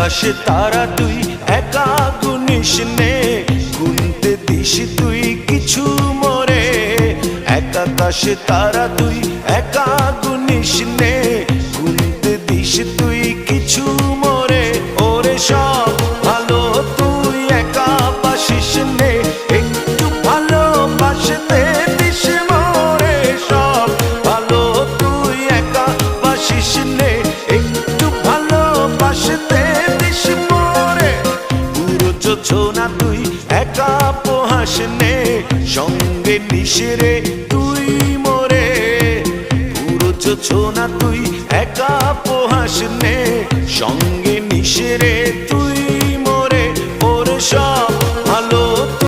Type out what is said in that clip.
আকাশে তারা তুই একা গুনিস নে, গুনতে দিস তুই কিছু মোরে। এক আকাশে তারা তুই একা গুনিস নে, গুনতে দিস তুই কিছু মোরে। ওরে সব ভালো তুই একা বাসিস নে, একটু ভালোবাসতে দিস মোরে। সব ভালো তুই একা বাসিস নে, একটু ভালোবাসতে দিস মোরে। পুরো যোছনা তুই একা পোহাস নে, সঙ্গে নিস রে তুই মোরে। পুরো যোছনা তুই একা পোহাস নে, সঙ্গে নিস রে তুই।